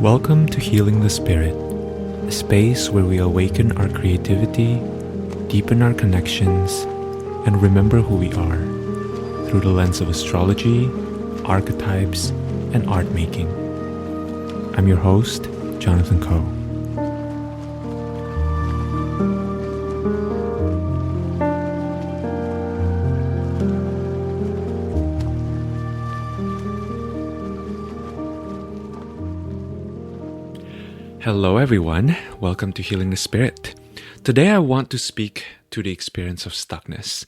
Welcome to Healing the Spirit, a space where we awaken our creativity, deepen our connections, and remember who we are through the lens of astrology, archetypes, and art making. I'm your host, Jonathan Coe. Hello everyone, welcome to Healing the Spirit. Today I want to speak to the experience of stuckness.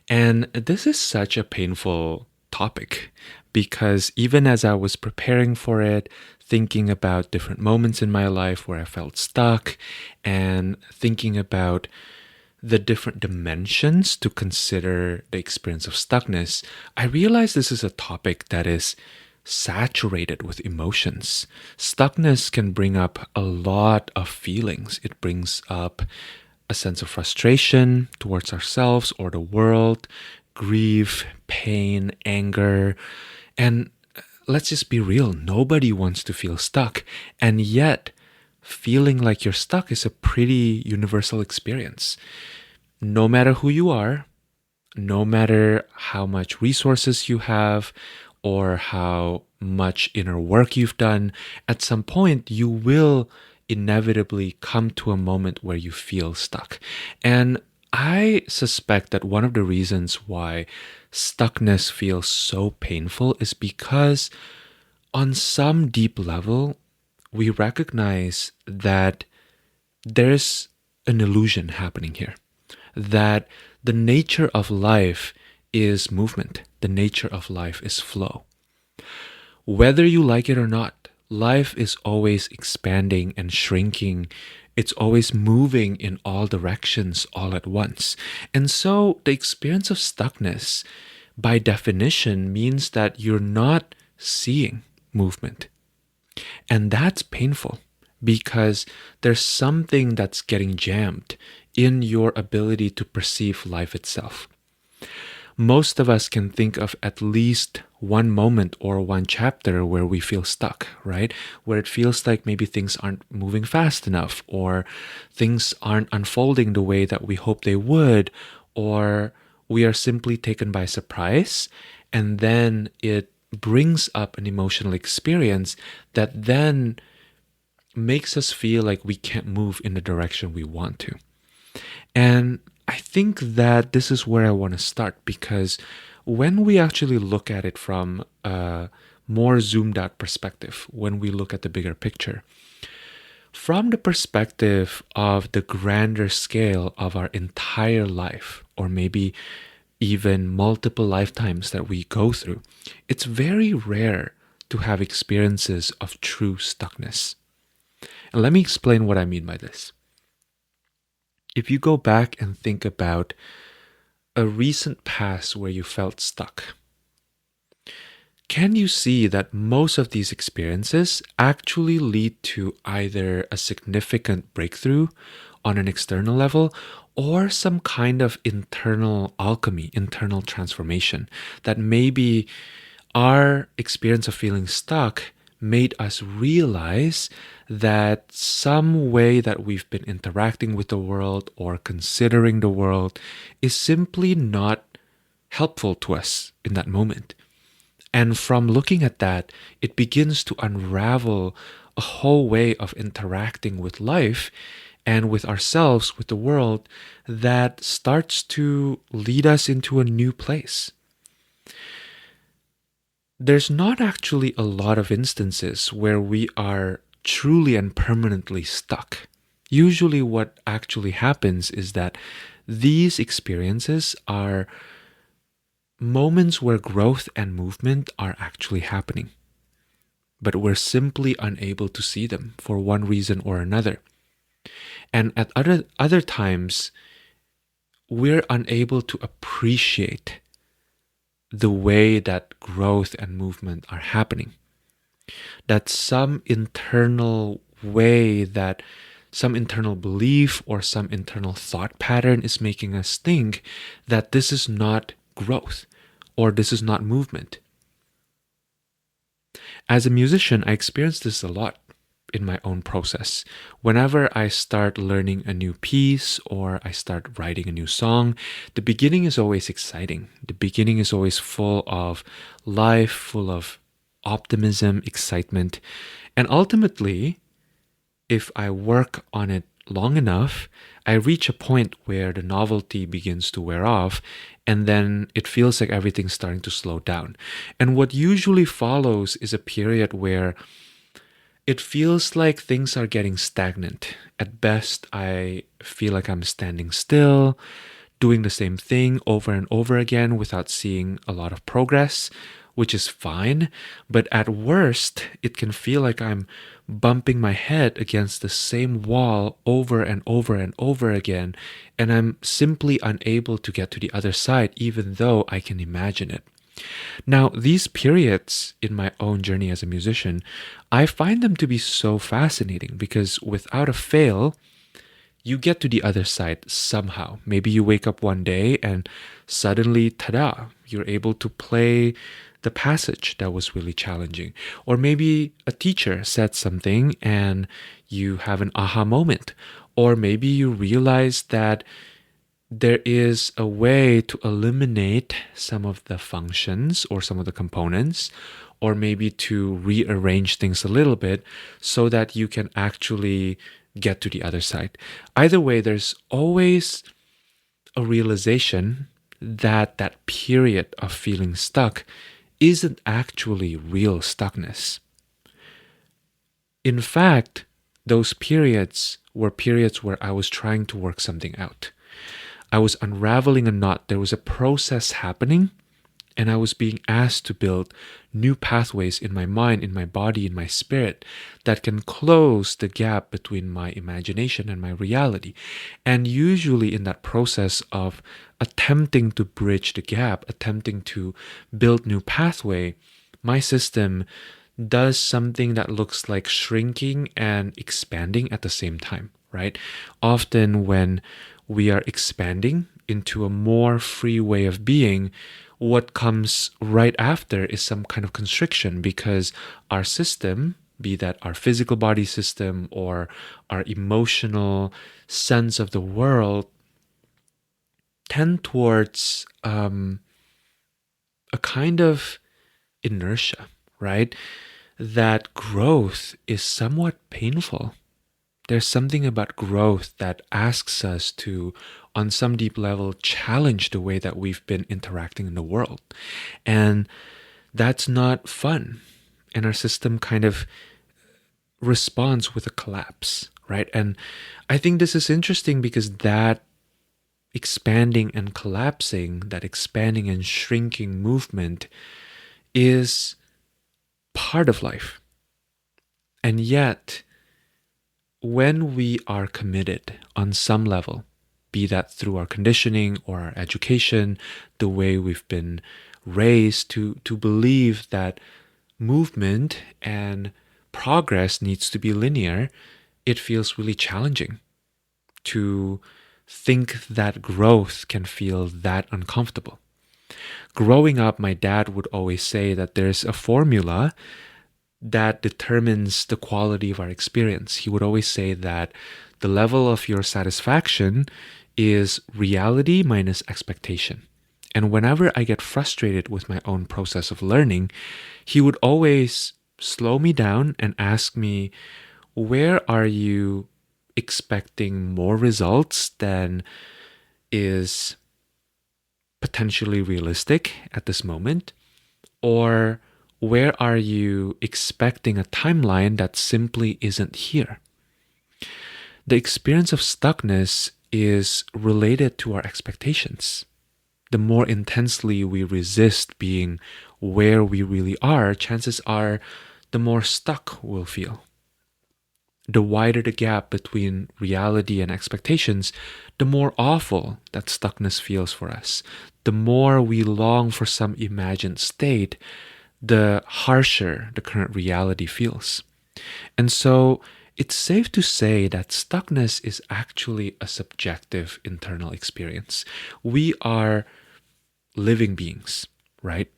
And this is such a painful topic because even as I was preparing for it, thinking about different moments in my life where I felt stuck and thinking about the different dimensions to consider the experience of stuckness, I realized this is a topic that is saturated with emotions. Stuckness can bring up a lot of feelings. It brings up a sense of frustration towards ourselves or the world, grief, pain, anger. And let's just be real, nobody wants to feel stuck. And yet, feeling like you're stuck is a pretty universal experience. No matter who you are, no matter how much resources you have, or how much inner work you've done, at some point you will inevitably come to a moment where you feel stuck. And I suspect that one of the reasons why stuckness feels so painful is because on some deep level, we recognize that there's an illusion happening here, that the nature of life is movement. The nature of life is flow. Whether you like it or not, life is always expanding and shrinking. It's always moving in all directions all at once. And so the experience of stuckness, by definition, means that you're not seeing movement. And that's painful because there's something that's getting jammed in your ability to perceive life itself. Most of us can think of at least one moment or one chapter where we feel stuck, right? Where it feels like maybe things aren't moving fast enough, or things aren't unfolding the way that we hope they would, or we are simply taken by surprise, and then it brings up an emotional experience that then makes us feel like we can't move in the direction we want to. And I think that this is where I want to start, because when we actually look at it from a more zoomed out perspective, when we look at the bigger picture, from the perspective of the grander scale of our entire life, or maybe even multiple lifetimes that we go through, it's very rare to have experiences of true stuckness. And let me explain what I mean by this. If you go back and think about a recent past where you felt stuck, can you see that most of these experiences actually lead to either a significant breakthrough on an external level or some kind of internal alchemy, internal transformation, that maybe our experience of feeling stuck made us realize that some way that we've been interacting with the world or considering the world is simply not helpful to us in that moment. And from looking at that, it begins to unravel a whole way of interacting with life and with ourselves, with the world, that starts to lead us into a new place. There's not actually a lot of instances where we are truly and permanently stuck. Usually what actually happens is that these experiences are moments where growth and movement are actually happening, but we're simply unable to see them for one reason or another. And at other times, we're unable to appreciate the way that growth and movement are happening. That some internal way, that some internal belief or some internal thought pattern is making us think that this is not growth or this is not movement. As a musician, I experience this a lot in my own process. Whenever I start learning a new piece or I start writing a new song, the beginning is always exciting. The beginning is always full of life, full of optimism, excitement. And ultimately, if I work on it long enough, I reach a point where the novelty begins to wear off, and then it feels like everything's starting to slow down. And what usually follows is a period where it feels like things are getting stagnant. At best, I feel like I'm standing still, doing the same thing over and over again without seeing a lot of progress, which is fine. But at worst, it can feel like I'm bumping my head against the same wall over and over and over again, and I'm simply unable to get to the other side, even though I can imagine it. Now, these periods in my own journey as a musician, I find them to be so fascinating because without a fail, you get to the other side somehow. Maybe you wake up one day and suddenly, ta-da, you're able to play the passage that was really challenging. Or maybe a teacher said something and you have an aha moment. Or maybe you realize that there is a way to eliminate some of the functions or some of the components, or maybe to rearrange things a little bit so that you can actually get to the other side. Either way, there's always a realization that that period of feeling stuck isn't actually real stuckness. In fact, those periods were periods where I was trying to work something out. I was unraveling a knot. There was a process happening, and I was being asked to build new pathways in my mind, in my body, in my spirit that can close the gap between my imagination and my reality. And usually, in that process of attempting to bridge the gap, attempting to build new pathway, my system does something that looks like shrinking and expanding at the same time, right? Often, when we are expanding into a more free way of being, what comes right after is some kind of constriction because our system, be that our physical body system or our emotional sense of the world, tend towards a kind of inertia, right? That growth is somewhat painful. There's something about growth that asks us to, on some deep level, challenge the way that we've been interacting in the world. And that's not fun. And our system kind of responds with a collapse, right? And I think this is interesting because that expanding and collapsing, that expanding and shrinking movement is part of life. And yet, when we are committed on some level, be that through our conditioning or our education, the way we've been raised to believe that movement and progress needs to be linear, it feels really challenging to think that growth can feel that uncomfortable. Growing up, my dad would always say that there's a formula that determines the quality of our experience. He would always say that the level of your satisfaction is reality minus expectation. And whenever I get frustrated with my own process of learning, he would always slow me down and ask me, where are you expecting more results than is potentially realistic at this moment? Or where are you expecting a timeline that simply isn't here? The experience of stuckness is related to our expectations. The more intensely we resist being where we really are, chances are the more stuck we'll feel. The wider the gap between reality and expectations, the more awful that stuckness feels for us. The more we long for some imagined state, the harsher the current reality feels. And so it's safe to say that stuckness is actually a subjective internal experience. We are living beings, right?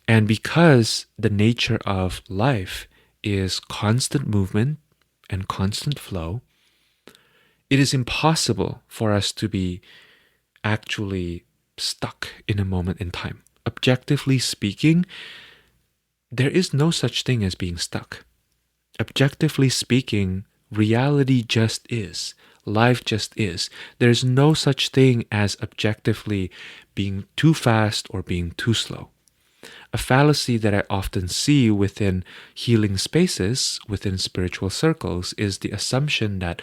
And because the nature of life is constant movement and constant flow, it is impossible for us to be actually stuck in a moment in time. Objectively speaking, there is no such thing as being stuck. Objectively speaking, reality just is. Life just is. There's no such thing as objectively being too fast or being too slow. A fallacy that I often see within healing spaces, within spiritual circles, is the assumption that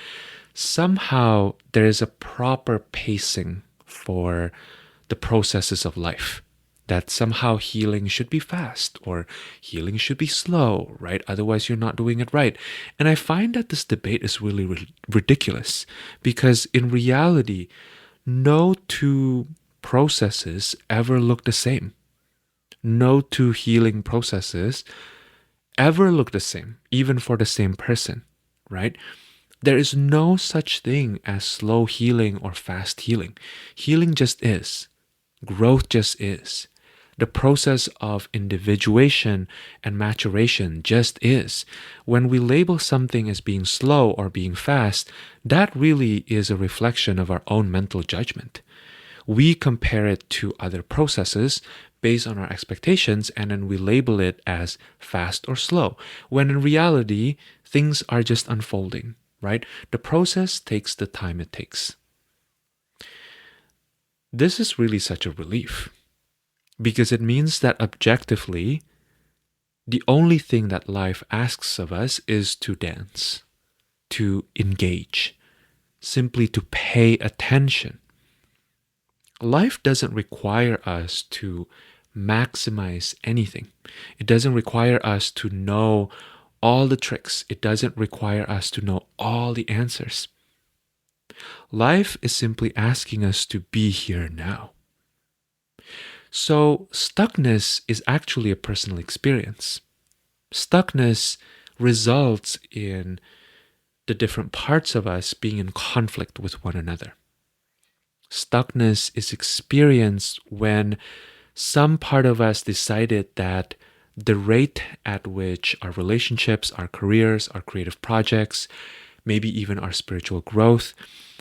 somehow there is a proper pacing for the processes of life. That somehow healing should be fast or healing should be slow, right? Otherwise, you're not doing it right. And I find that this debate is really ridiculous because in reality, no two processes ever look the same. No two healing processes ever look the same, even for the same person, right? There is no such thing as slow healing or fast healing. Healing just is. Growth just is. The process of individuation and maturation just is. When we label something as being slow or being fast, that really is a reflection of our own mental judgment. We compare it to other processes based on our expectations, and then we label it as fast or slow, when in reality, things are just unfolding, right? The process takes the time it takes. This is really such a relief because it means that objectively, the only thing that life asks of us is to dance, to engage, simply to pay attention. Life doesn't require us to maximize anything. It doesn't require us to know all the tricks. It doesn't require us to know all the answers. Life is simply asking us to be here now. So, stuckness is actually a personal experience. Stuckness results in the different parts of us being in conflict with one another. Stuckness is experienced when some part of us decided that the rate at which our relationships, our careers, our creative projects, maybe even our spiritual growth,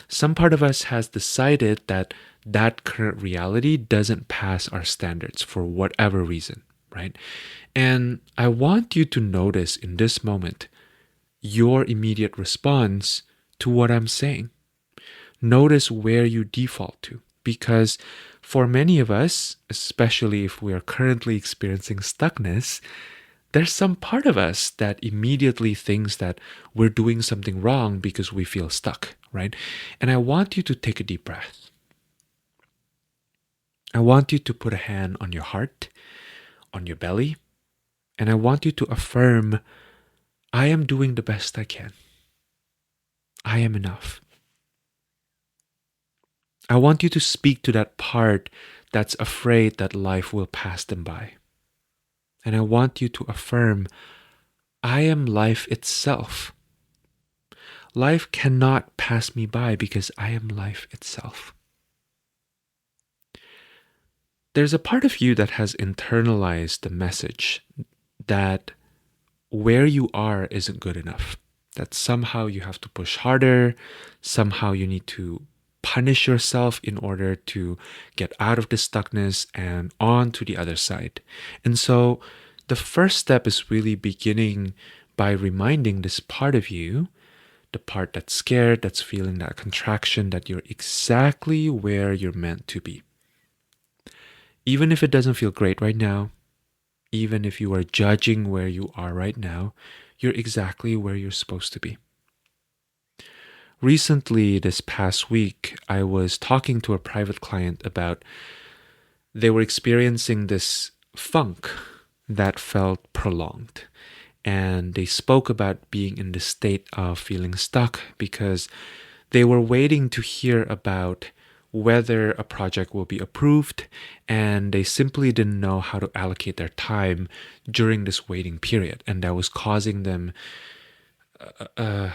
some part of us has decided that that current reality doesn't pass our standards for whatever reason, right? And I want you to notice in this moment your immediate response to what I'm saying. Notice where you default to, because for many of us, especially if we are currently experiencing stuckness, there's some part of us that immediately thinks that we're doing something wrong because we feel stuck, right? And I want you to take a deep breath. I want you to put a hand on your heart, on your belly, and I want you to affirm, I am doing the best I can. I am enough. I want you to speak to that part that's afraid that life will pass them by. And I want you to affirm, I am life itself. Life cannot pass me by because I am life itself. There's a part of you that has internalized the message that where you are isn't good enough. That somehow you have to push harder, somehow you need to punish yourself in order to get out of the stuckness and on to the other side. And so the first step is really beginning by reminding this part of you, the part that's scared, that's feeling that contraction, that you're exactly where you're meant to be. Even if it doesn't feel great right now, even if you are judging where you are right now, you're exactly where you're supposed to be. Recently, this past week, I was talking to a private client about they were experiencing this funk that felt prolonged. And they spoke about being in the state of feeling stuck because they were waiting to hear about whether a project will be approved, and they simply didn't know how to allocate their time during this waiting period. And that was causing them a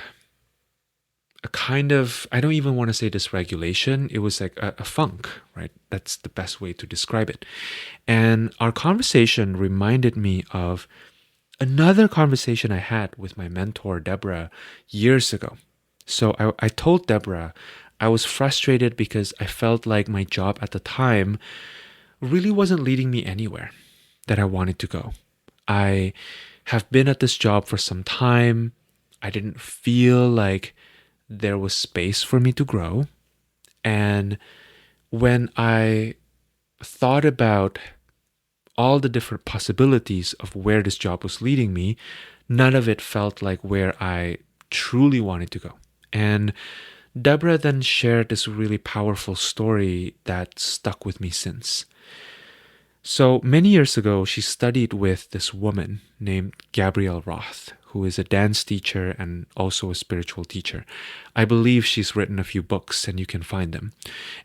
kind of, I don't even want to say dysregulation. It was like a funk, right? That's the best way to describe it. And our conversation reminded me of another conversation I had with my mentor, Deborah, years ago. So I told Deborah I was frustrated because I felt like my job at the time really wasn't leading me anywhere that I wanted to go. I have been at this job for some time. I didn't feel like there was space for me to grow. And when I thought about all the different possibilities of where this job was leading me, none of it felt like where I truly wanted to go. And Deborah then shared this really powerful story that stuck with me since. So many years ago, she studied with this woman named Gabrielle Roth, who is a dance teacher and also a spiritual teacher. I believe she's written a few books and you can find them.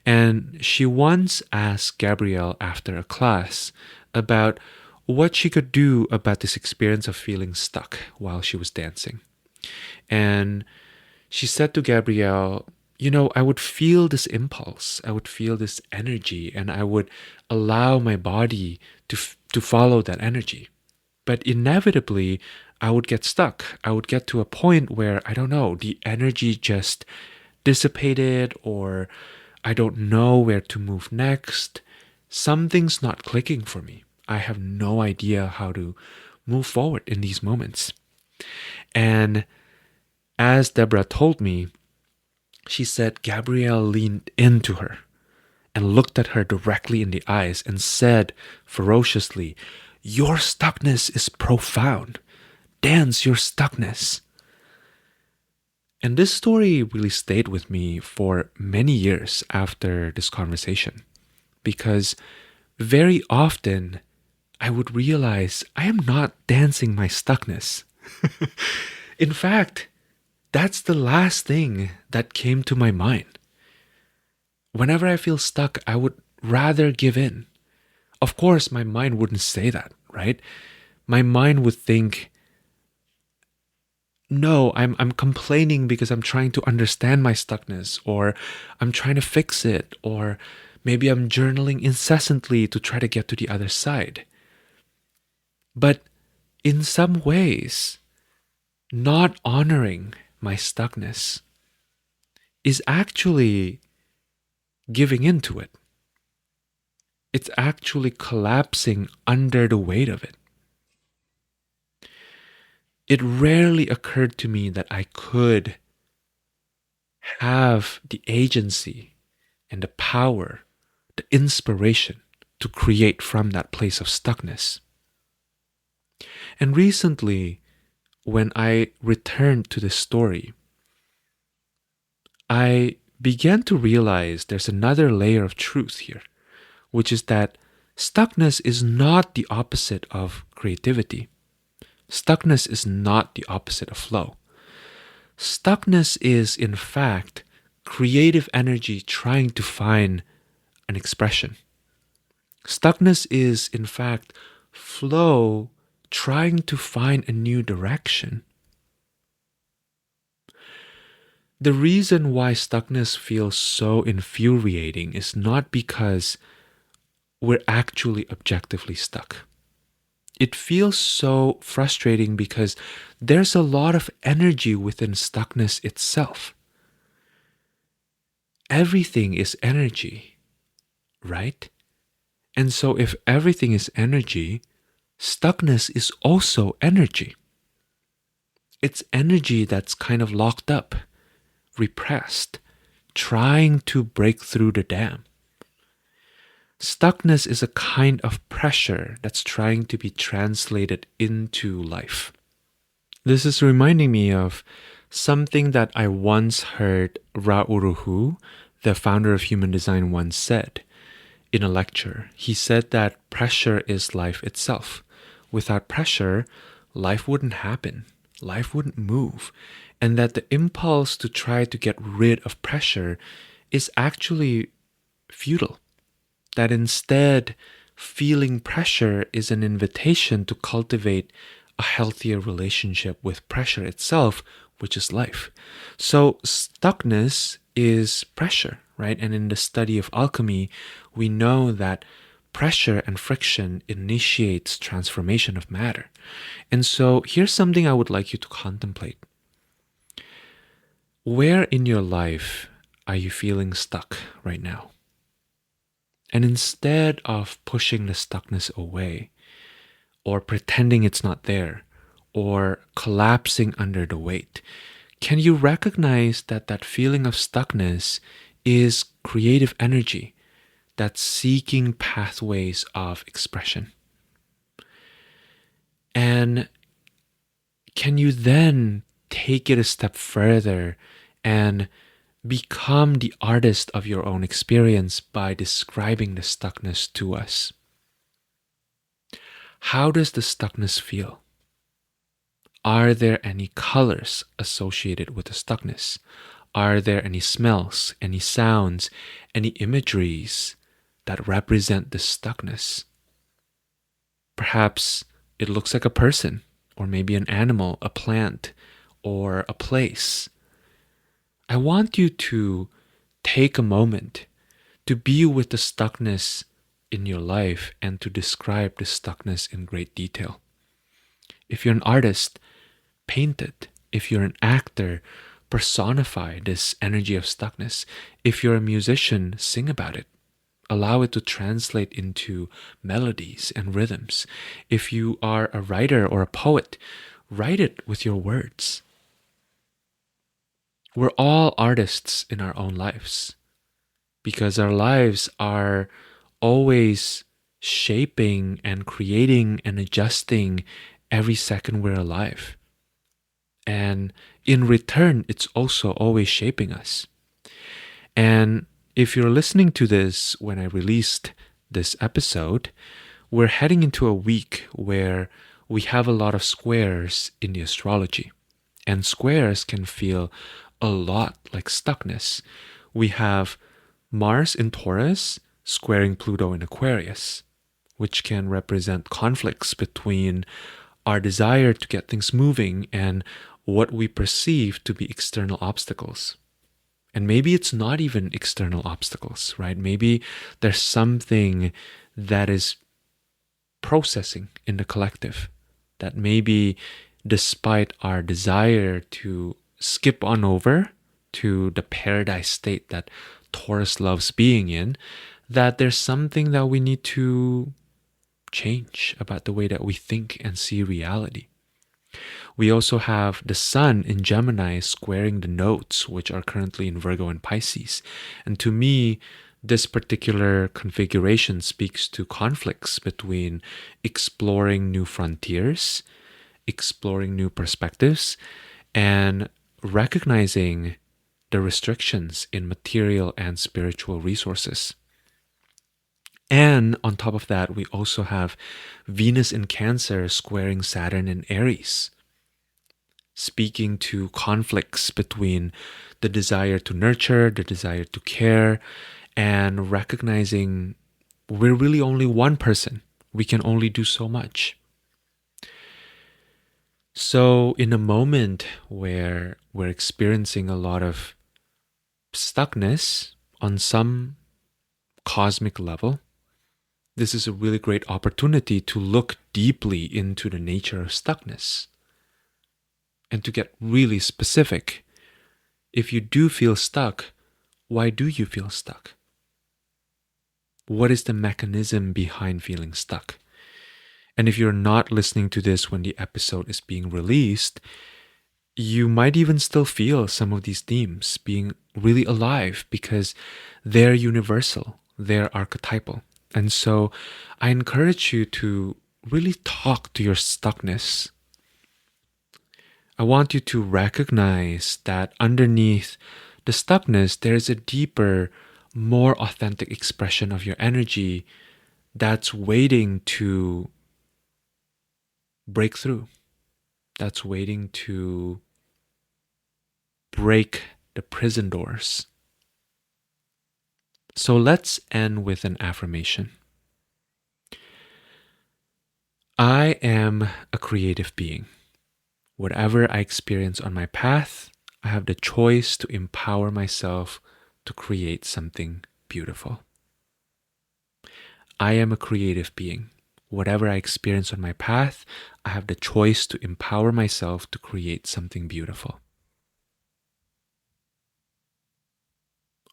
And she once asked Gabrielle after a class about what she could do about this experience of feeling stuck while she was dancing. And she said to Gabrielle, I would feel this impulse, I would feel this energy, and I would allow my body to follow that energy. But inevitably, I would get stuck. I would get to a point where, I don't know, the energy just dissipated, or I don't know where to move next. Something's not clicking for me. I have no idea how to move forward in these moments. And as Deborah told me, she said Gabrielle leaned into her and looked at her directly in the eyes and said ferociously, "Your stuckness is profound. Dance your stuckness." And this story really stayed with me for many years after this conversation, because very often I would realize I am not dancing my stuckness. In fact, that's the last thing that came to my mind. Whenever I feel stuck, I would rather give in. Of course, my mind wouldn't say that, right? My mind would think, no, I'm complaining because I'm trying to understand my stuckness, or I'm trying to fix it, or maybe I'm journaling incessantly to try to get to the other side. But in some ways, not honoring my stuckness is actually giving into it. It's actually collapsing under the weight of it. It rarely occurred to me that I could have the agency and the power, the inspiration to create from that place of stuckness. And recently, when I returned to this story, I began to realize there's another layer of truth here, which is that stuckness is not the opposite of creativity. Stuckness is not the opposite of flow. Stuckness is, in fact, creative energy trying to find an expression. Stuckness is, in fact, flow trying to find a new direction. The reason why stuckness feels so infuriating is not because we're actually objectively stuck. It feels so frustrating because there's a lot of energy within stuckness itself. Everything is energy, right? And so if everything is energy, stuckness is also energy. It's energy that's kind of locked up, repressed, trying to break through the dam. Stuckness is a kind of pressure that's trying to be translated into life. This is reminding me of something that I once heard Ra Uruhu, the founder of human design, once said in a lecture. He said that pressure is life itself. Without pressure, life wouldn't happen, life wouldn't move, and that the impulse to try to get rid of pressure is actually futile. That instead, feeling pressure is an invitation to cultivate a healthier relationship with pressure itself, which is life. So stuckness is pressure, right? And in the study of alchemy, we know that pressure and friction initiates transformation of matter. And so here's something I would like you to contemplate. Where in your life are you feeling stuck right now? And instead of pushing the stuckness away, or pretending it's not there, or collapsing under the weight, can you recognize that that feeling of stuckness is creative energy that's seeking pathways of expression? And can you then take it a step further and become the artist of your own experience by describing the stuckness to us? How does the stuckness feel? Are there any colors associated with the stuckness? Are there any smells, any sounds, any imageries that represent the stuckness? Perhaps it looks like a person, or maybe an animal, a plant, or a place. I want you to take a moment to be with the stuckness in your life and to describe the stuckness in great detail. If you're an artist, paint it. If you're an actor, personify this energy of stuckness. If you're a musician, sing about it. Allow it to translate into melodies and rhythms. If you are a writer or a poet, write it with your words. We're all artists in our own lives because our lives are always shaping and creating and adjusting every second we're alive. And in return, it's also always shaping us. And if you're listening to this when I released this episode, we're heading into a week where we have a lot of squares in the astrology. And squares can feel a lot like stuckness. We have Mars in Taurus squaring Pluto in Aquarius, which can represent conflicts between our desire to get things moving and what we perceive to be external obstacles. And maybe it's not even external obstacles, right? Maybe there's something that is processing in the collective that maybe despite our desire to skip on over to the paradise state that Taurus loves being in, that there's something that we need to change about the way that we think and see reality. We also have the Sun in Gemini squaring the nodes, which are currently in Virgo and Pisces. And to me, this particular configuration speaks to conflicts between exploring new frontiers, exploring new perspectives, and recognizing the restrictions in material and spiritual resources. And on top of that, we also have Venus in Cancer squaring Saturn in Aries, speaking to conflicts between the desire to nurture, the desire to care, and recognizing we're really only one person. We can only do so much. So in a moment where we're experiencing a lot of stuckness on some cosmic level, this is a really great opportunity to look deeply into the nature of stuckness and to get really specific. If you do feel stuck, why do you feel stuck? What is the mechanism behind feeling stuck? And if you're not listening to this when the episode is being released, you might even still feel some of these themes being really alive because they're universal, they're archetypal. And so I encourage you to really talk to your stuckness. I want you to recognize that underneath the stuckness, there's a deeper, more authentic expression of your energy that's waiting to break through, that's waiting to break the prison doors. So let's end with an affirmation. I am a creative being. Whatever I experience on my path, I have the choice to empower myself to create something beautiful. I am a creative being. Whatever I experience on my path, I have the choice to empower myself to create something beautiful.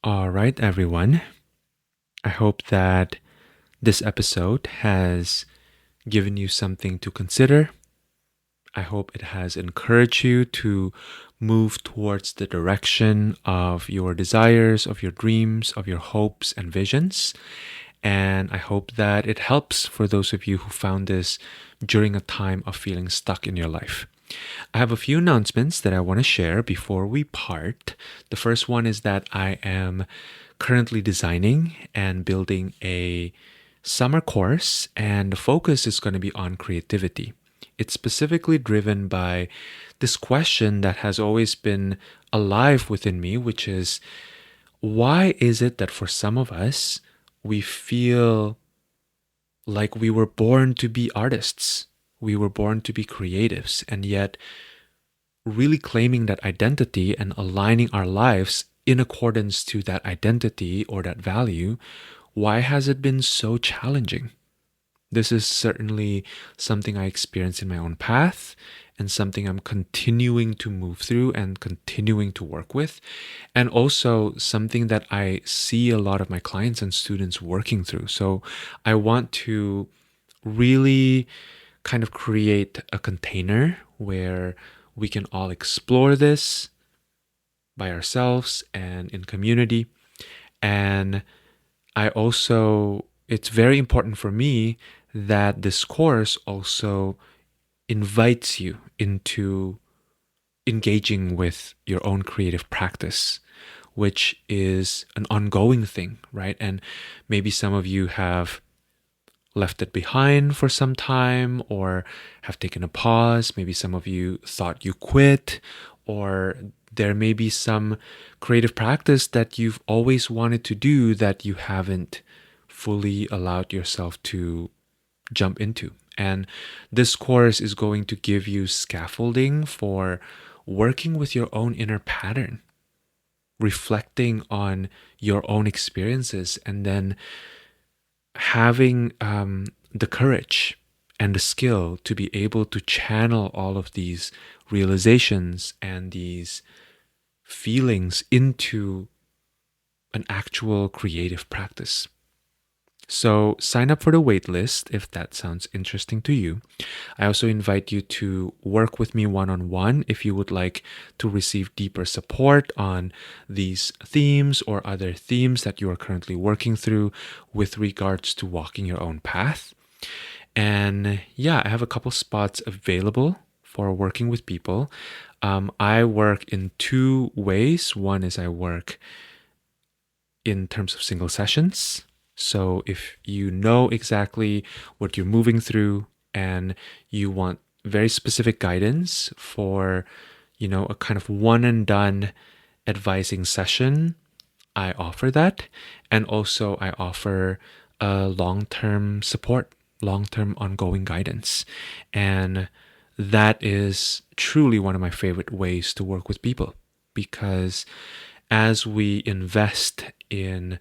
All right, everyone. I hope that this episode has given you something to consider. I hope it has encouraged you to move towards the direction of your desires, of your dreams, of your hopes and visions. And I hope that it helps for those of you who found this during a time of feeling stuck in your life. I have a few announcements that I want to share before we part. The first one is that I am currently designing and building a summer course, and the focus is going to be on creativity. It's specifically driven by this question that has always been alive within me, which is, why is it that for some of us, we feel like we were born to be artists? We were born to be creatives, and yet really claiming that identity and aligning our lives in accordance to that identity or that value, why has it been so challenging? This is certainly something I experienced in my own path and something I'm continuing to move through and continuing to work with. And also something that I see a lot of my clients and students working through. So I want to really kind of create a container where we can all explore this by ourselves and in community. And it's very important for me that this course also invites you into engaging with your own creative practice, which is an ongoing thing, right? And maybe some of you have left it behind for some time or have taken a pause. Maybe some of you thought you quit, or there may be some creative practice that you've always wanted to do that you haven't fully allowed yourself to jump into. And this course is going to give you scaffolding for working with your own inner pattern, reflecting on your own experiences, and then having the courage and the skill to be able to channel all of these realizations and these feelings into an actual creative practice. So sign up for the waitlist if that sounds interesting to you. I also invite you to work with me one-on-one if you would like to receive deeper support on these themes or other themes that you are currently working through with regards to walking your own path. And yeah, I have a couple spots available for working with people. I work in two ways. One is I work in terms of single sessions. So if you know exactly what you're moving through and you want very specific guidance for, a kind of one and done advising session, I offer that. And also I offer long-term support, long-term ongoing guidance. And that is truly one of my favorite ways to work with people, because as we invest in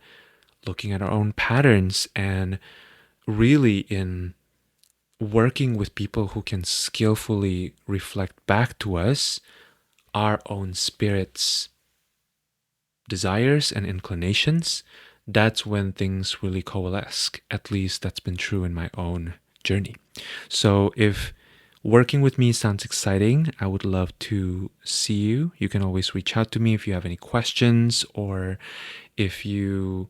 looking at our own patterns and really in working with people who can skillfully reflect back to us our own spirit's desires and inclinations, that's when things really coalesce. At least that's been true in my own journey. So if working with me sounds exciting, I would love to see you. You can always reach out to me if you have any questions, or if you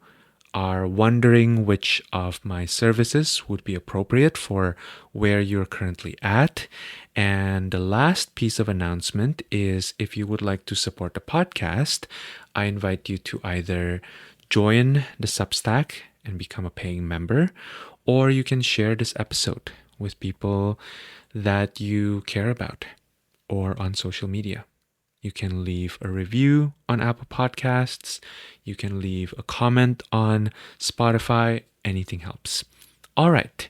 are wondering which of my services would be appropriate for where you're currently at. And the last piece of announcement is, if you would like to support the podcast, I invite you to either join the Substack and become a paying member, or you can share this episode with people that you care about or on social media. You can leave a review on Apple Podcasts. You can leave a comment on Spotify. Anything helps. All right.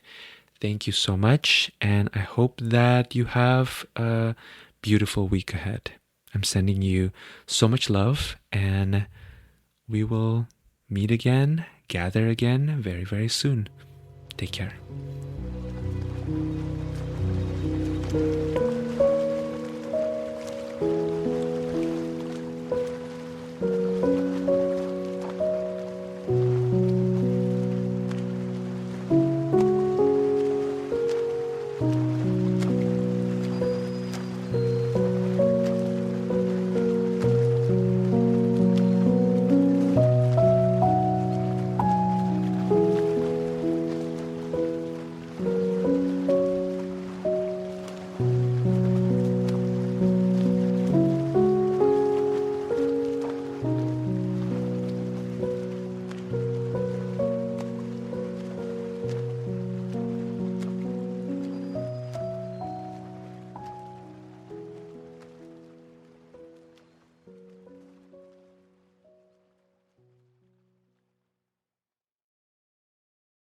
Thank you so much. And I hope that you have a beautiful week ahead. I'm sending you so much love, and we will meet again, gather again very, very soon. Take care.